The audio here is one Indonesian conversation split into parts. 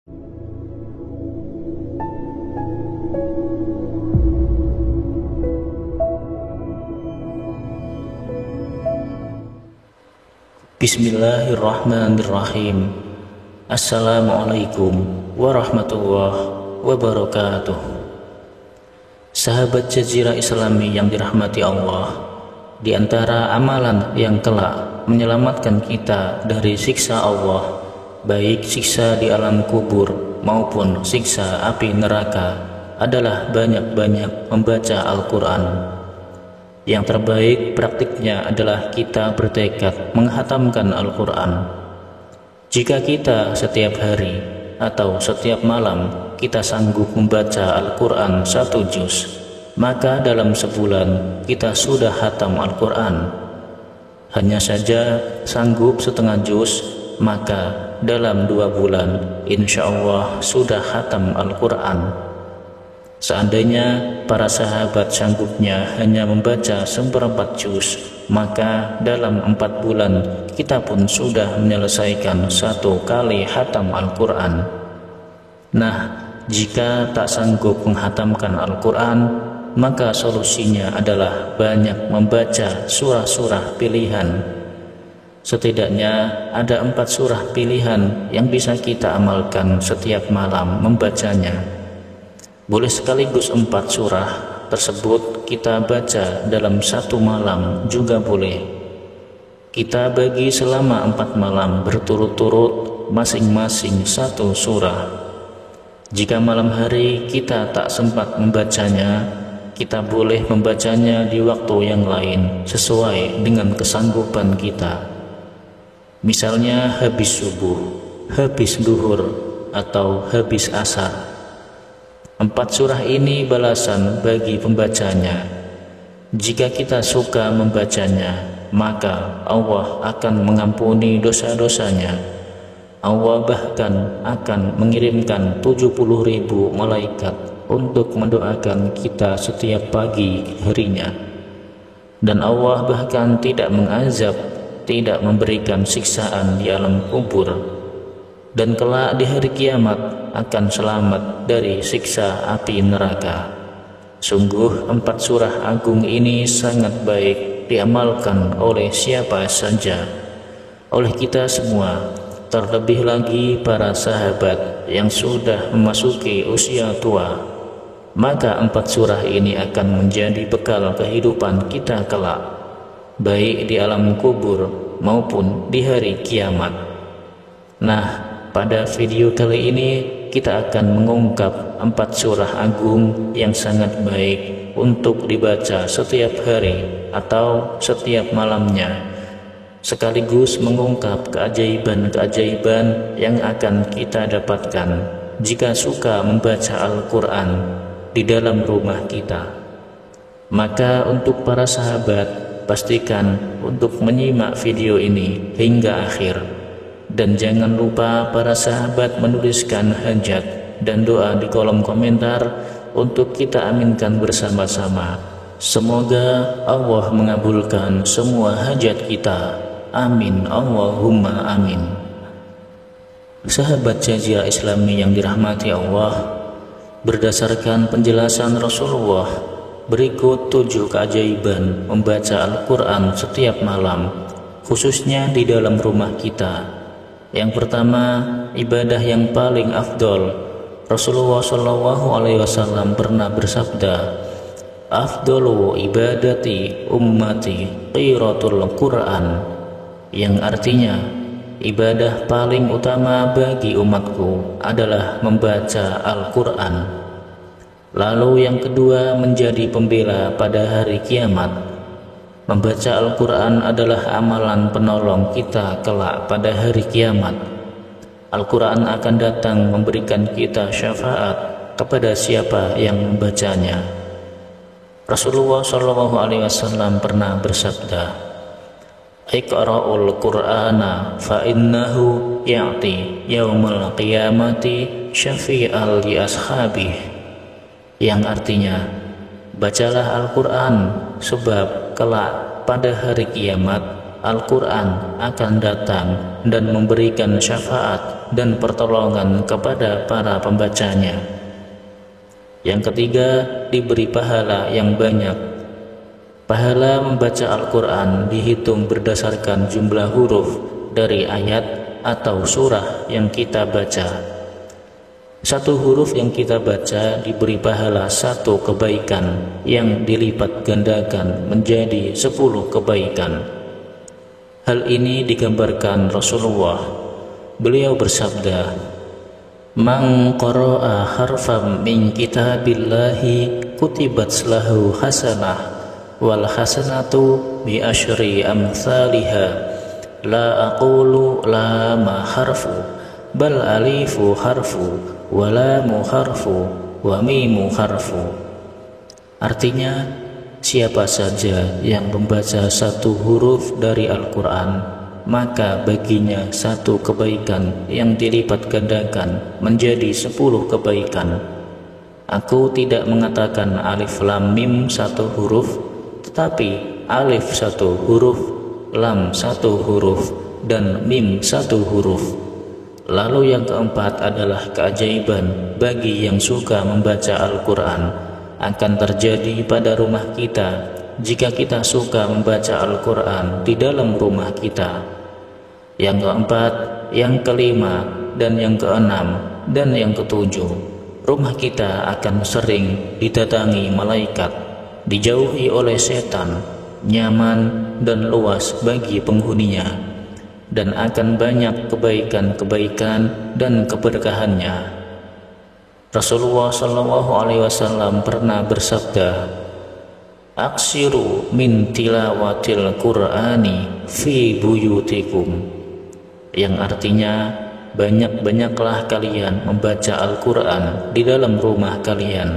Bismillahirrahmanirrahim. Assalamualaikum warahmatullahi wabarakatuh. Sahabat Jazirah Islami yang dirahmati Allah, di antara amalan yang kelak menyelamatkan kita dari siksa Allah, baik siksa di alam kubur maupun siksa api neraka, adalah banyak-banyak membaca Al-Quran. Yang terbaik praktiknya adalah kita bertekad menghatamkan Al-Quran. Jika kita setiap hari atau setiap malam kita sanggup membaca Al-Quran 1 juz, maka dalam sebulan kita sudah hatam Al-Quran. Hanya saja sanggup setengah juz, maka dalam 2 bulan insya Allah sudah hatam Al-Quran. Seandainya para sahabat sanggupnya hanya membaca 1/4 juz, maka dalam 4 bulan kita pun sudah menyelesaikan 1 kali hatam Al-Quran. Nah, jika tak sanggup menghatamkan Al-Quran, maka solusinya adalah banyak membaca surah-surah pilihan. Setidaknya ada 4 surah pilihan yang bisa kita amalkan setiap malam membacanya. Boleh sekaligus 4 surah tersebut kita baca dalam 1 malam juga boleh. Kita bagi selama 4 malam berturut-turut masing-masing 1 surah. Jika malam hari kita tak sempat membacanya, kita boleh membacanya di waktu yang lain sesuai dengan kesanggupan kita. Misalnya habis subuh, habis duhur, atau habis asar. 4 surah ini balasan bagi pembacanya. Jika kita suka membacanya, maka Allah akan mengampuni dosa-dosanya. Allah bahkan akan mengirimkan 70.000 malaikat untuk mendoakan kita setiap pagi harinya. Dan Allah bahkan tidak mengazab, tidak memberikan siksaan di alam kubur. Dan kelak di hari kiamat akan selamat dari siksa api neraka. Sungguh 4 surah agung ini sangat baik diamalkan oleh siapa saja, oleh kita semua, terlebih lagi para sahabat yang sudah memasuki usia tua. Maka 4 surah ini akan menjadi bekal kehidupan kita kelak, baik di alam kubur maupun di hari kiamat. Nah, pada video kali ini kita akan mengungkap 4 surah agung yang sangat baik untuk dibaca setiap hari atau setiap malamnya, sekaligus mengungkap keajaiban-keajaiban yang akan kita dapatkan jika suka membaca Al-Quran di dalam rumah kita. Maka untuk para sahabat, pastikan untuk menyimak video ini hingga akhir. Dan jangan lupa para sahabat menuliskan hajat dan doa di kolom komentar untuk kita aminkan bersama-sama. Semoga Allah mengabulkan semua hajat kita. Amin Allahumma amin. Sahabat Jazirah Islami yang dirahmati Allah, berdasarkan penjelasan Rasulullah, berikut 7 keajaiban membaca Al-Quran setiap malam, khususnya di dalam rumah kita. Yang pertama, ibadah yang paling afdol. Rasulullah SAW pernah bersabda, "Afdolu ibadati ummati qiratul Quran," yang artinya ibadah paling utama bagi umatku adalah membaca Al-Quran. Lalu yang kedua, menjadi pembela pada hari kiamat. Membaca Al-Quran adalah amalan penolong kita kelak pada hari kiamat. Al-Quran akan datang memberikan kita syafaat kepada siapa yang membacanya. Rasulullah SAW pernah bersabda, "Iqra'ul Qur'ana fa innahu ya'ti yaumal qiyamati syafi'al li ashabih," yang artinya, bacalah Al-Quran sebab kelak pada hari kiamat Al-Quran akan datang dan memberikan syafaat dan pertolongan kepada para pembacanya. Yang ketiga, diberi pahala yang banyak. Pahala membaca Al-Quran dihitung berdasarkan jumlah huruf dari ayat atau surah yang kita baca. Satu huruf yang kita baca diberi pahala 1 kebaikan yang dilipat gandakan menjadi 10 kebaikan. Hal ini digambarkan Rasulullah. Beliau bersabda, "Man qara'a harfam min kitabillahi kutibat lahu hasanah wal hasanatu bi asyri amsalihha la aqulu la ma harfu bal alifu harfu wa lamu harfu wa mimu harfu." Artinya, siapa saja yang membaca 1 huruf dari Al-Quran, maka baginya 1 kebaikan yang dilipat gandakan menjadi 10 kebaikan. Aku tidak mengatakan alif lam mim 1 huruf, tetapi alif 1 huruf, lam 1 huruf, dan mim 1 huruf. Lalu yang keempat adalah keajaiban bagi yang suka membaca Al-Quran akan terjadi pada rumah kita jika kita suka membaca Al-Quran di dalam rumah kita. Yang keempat, yang kelima, dan yang keenam, dan yang ketujuh, rumah kita akan sering didatangi malaikat, dijauhi oleh setan, nyaman dan luas bagi penghuninya, dan akan banyak kebaikan-kebaikan dan keberkahannya. Rasulullah SAW pernah bersabda, "Aksiru min tilawatil Qur'ani fi buyutikum," yang artinya, banyak-banyaklah kalian membaca Al-Quran di dalam rumah kalian,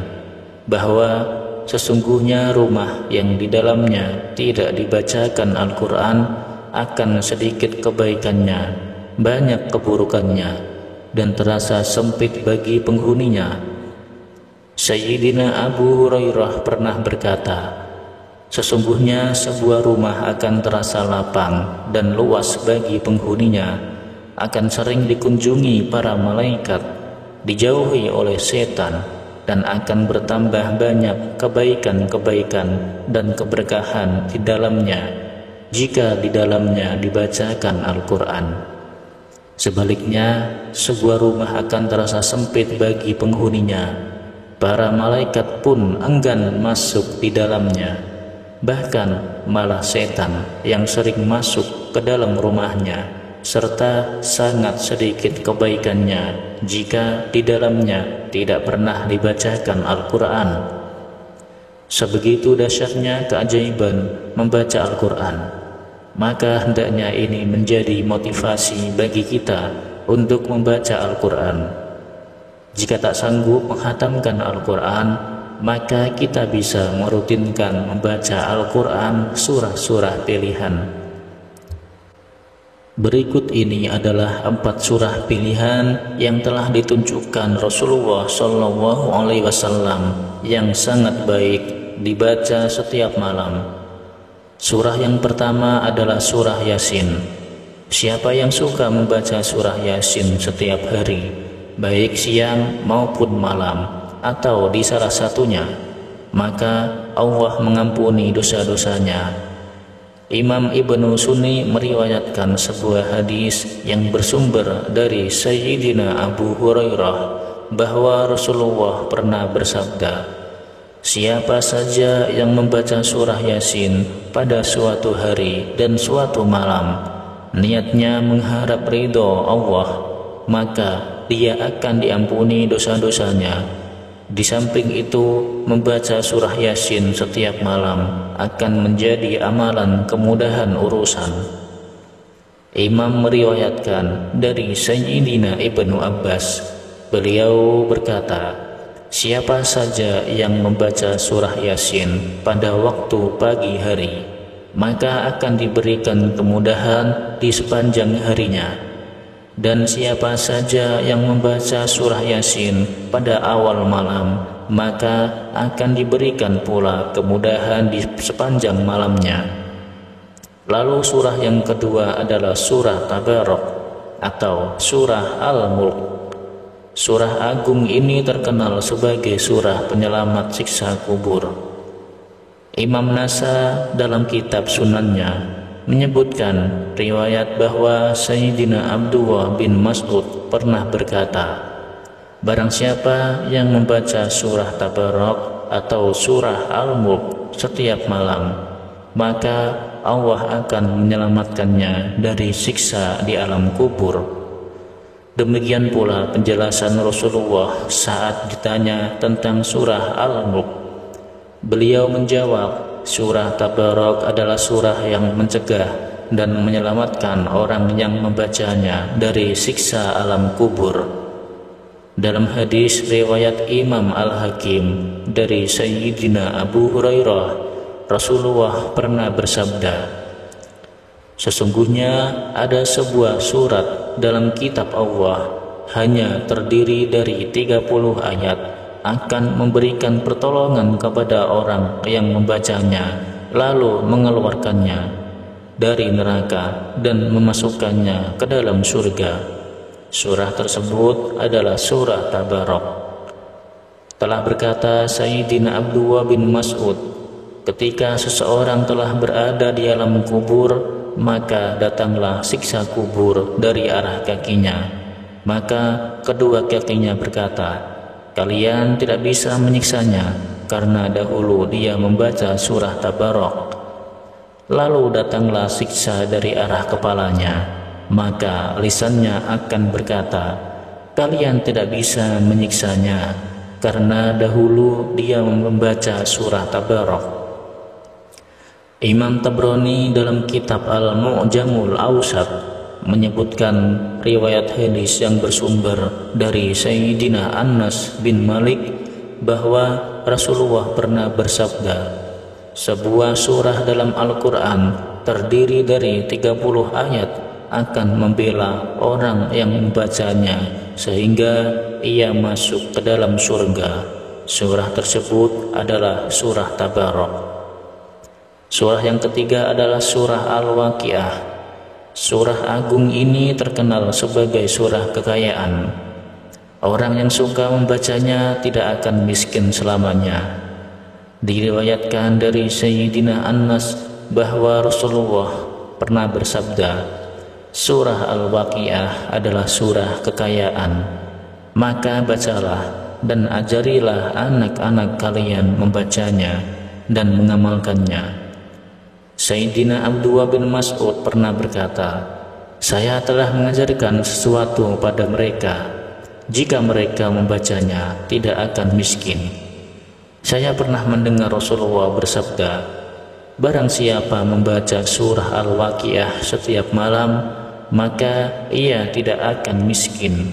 bahwa sesungguhnya rumah yang di dalamnya tidak dibacakan Al-Quran akan sedikit kebaikannya, banyak keburukannya, dan terasa sempit bagi penghuninya. Sayyidina Abu Hurairah pernah berkata, "Sesungguhnya sebuah rumah akan terasa lapang dan luas bagi penghuninya, akan sering dikunjungi para malaikat, dijauhi oleh setan, dan akan bertambah banyak kebaikan-kebaikan dan keberkahan di dalamnya jika di dalamnya dibacakan Al-Quran. Sebaliknya, sebuah rumah akan terasa sempit bagi penghuninya. Para malaikat pun enggan masuk di dalamnya. Bahkan malah setan yang sering masuk ke dalam rumahnya, serta sangat sedikit kebaikannya jika di dalamnya tidak pernah dibacakan Al-Quran." Sebegitu dahsyatnya keajaiban membaca Al-Quran, maka hendaknya ini menjadi motivasi bagi kita untuk membaca Al-Quran. Jika tak sanggup menghatamkan Al-Quran, maka kita bisa merutinkan membaca Al-Quran surah-surah pilihan. Berikut ini adalah 4 surah pilihan yang telah ditunjukkan Rasulullah SAW yang sangat baik dibaca setiap malam. Surah yang pertama adalah surah Yasin. Siapa yang suka membaca surah Yasin setiap hari, baik siang maupun malam, atau di salah satunya, maka Allah mengampuni dosa-dosanya. Imam Ibnu Sunni meriwayatkan sebuah hadis yang bersumber dari Sayyidina Abu Hurairah bahwa Rasulullah pernah bersabda, "Siapa saja yang membaca surah Yasin pada suatu hari dan suatu malam, niatnya mengharap ridho Allah, maka dia akan diampuni dosa-dosanya. Di samping itu, membaca surah Yasin setiap malam akan menjadi amalan kemudahan urusan." Imam meriwayatkan dari Sayyidina Ibnu Abbas, beliau berkata, "Siapa saja yang membaca surah Yasin pada waktu pagi hari, maka akan diberikan kemudahan di sepanjang harinya. Dan siapa saja yang membaca surah Yasin pada awal malam, maka akan diberikan pula kemudahan di sepanjang malamnya." Lalu surah yang kedua adalah surah Tabarok. atau surah Al-Mulk. Surah agung ini terkenal sebagai surah penyelamat siksa kubur. Imam Nasa dalam kitab Sunannya menyebutkan riwayat bahwa Sayyidina Abdullah bin Mas'ud pernah berkata, barang siapa yang membaca surah Tabarok atau surah Al-Mulk setiap malam, maka Allah akan menyelamatkannya dari siksa di alam kubur. Demikian pula penjelasan Rasulullah saat ditanya tentang surah Al-Mulk. Beliau menjawab, surah Tabarok adalah surah yang mencegah dan menyelamatkan orang yang membacanya dari siksa alam kubur. Dalam hadis riwayat Imam Al-Hakim dari Sayyidina Abu Hurairah, Rasulullah pernah bersabda, sesungguhnya ada sebuah surat dalam kitab Allah hanya terdiri dari 30 ayat akan memberikan pertolongan kepada orang yang membacanya lalu mengeluarkannya dari neraka dan memasukkannya ke dalam surga. Surah tersebut adalah surah Tabarok. Telah berkata Sayyidina Abdullah bin Mas'ud, ketika seseorang telah berada di alam kubur, maka datanglah siksa kubur dari arah kakinya. Maka kedua kakinya berkata, kalian tidak bisa menyiksanya karena dahulu dia membaca surah Tabarok. Lalu datanglah siksa dari arah kepalanya, maka lisannya akan berkata, kalian tidak bisa menyiksanya karena dahulu dia membaca surah Tabarok. Imam Tabrani dalam kitab Al-Mu'jamul Awsat menyebutkan riwayat hadis yang bersumber dari Sayyidina Anas bin Malik bahwa Rasulullah pernah bersabda, sebuah surah dalam Al-Quran terdiri dari 30 ayat akan membela orang yang membacanya sehingga ia masuk ke dalam surga. Surah tersebut adalah surah Tabarok. Surah yang ketiga adalah surah Al-Waqiah. Surah agung ini terkenal sebagai surah kekayaan. Orang yang suka membacanya tidak akan miskin selamanya. Diriwayatkan dari Sayyidina Anas bahwa Rasulullah pernah bersabda, surah Al-Waqiah adalah surah kekayaan. Maka bacalah dan ajarilah anak-anak kalian membacanya dan mengamalkannya. Sayyidina Abdullah bin Mas'ud pernah berkata, saya telah mengajarkan sesuatu pada mereka, jika mereka membacanya tidak akan miskin. Saya pernah mendengar Rasulullah bersabda, barang siapa membaca surah Al-Waqiah setiap malam, maka ia tidak akan miskin.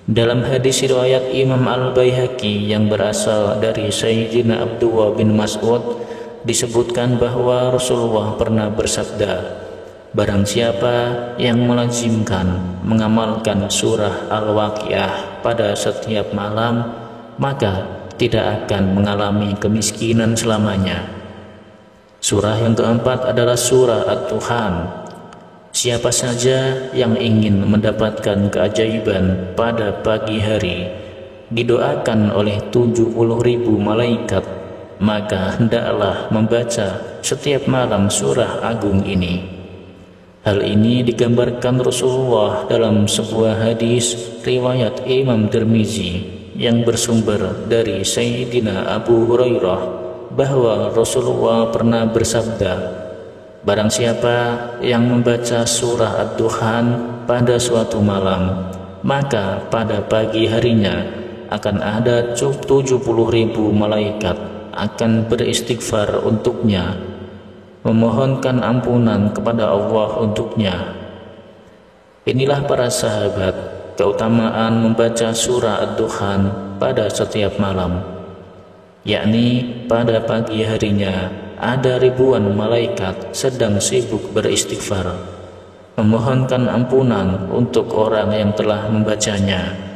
Dalam hadis riwayat Imam Al-Baihaqi yang berasal dari Sayyidina Abdullah bin Mas'ud disebutkan bahwa Rasulullah pernah bersabda, barang siapa yang melazimkan mengamalkan surah Al-Waqiah pada setiap malam, maka tidak akan mengalami kemiskinan selamanya. Surah yang keempat adalah surah At-Tuhan. Siapa saja yang ingin mendapatkan keajaiban pada pagi hari, didoakan oleh 70.000 malaikat, maka hendaklah membaca setiap malam surah agung ini. Hal ini digambarkan Rasulullah dalam sebuah hadis riwayat Imam Tirmizi yang bersumber dari Sayyidina Abu Hurairah bahwa Rasulullah pernah bersabda, barang siapa yang membaca surah Ad-Duhan pada suatu malam, maka pada pagi harinya akan ada 70.000 malaikat akan beristighfar untuknya, memohonkan ampunan kepada Allah untuknya. Inilah para sahabat keutamaan membaca surah Ad-Duhan pada setiap malam, yakni pada pagi harinya ada ribuan malaikat sedang sibuk beristighfar, memohonkan ampunan untuk orang yang telah membacanya.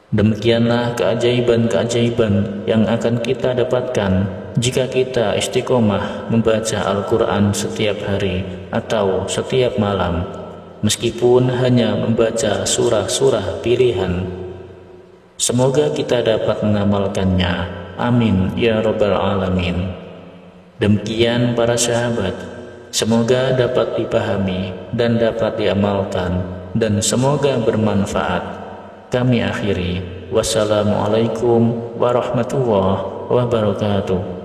Demikianlah keajaiban-keajaiban yang akan kita dapatkan jika kita istiqomah membaca Al-Quran setiap hari atau setiap malam. meskipun hanya membaca surah-surah pilihan. Semoga kita dapat mengamalkannya. Amin ya rabbal alamin. Demikian para sahabat, semoga dapat dipahami dan dapat diamalkan, dan semoga bermanfaat. Kami akhiri. Wassalamualaikum warahmatullahi wabarakatuh.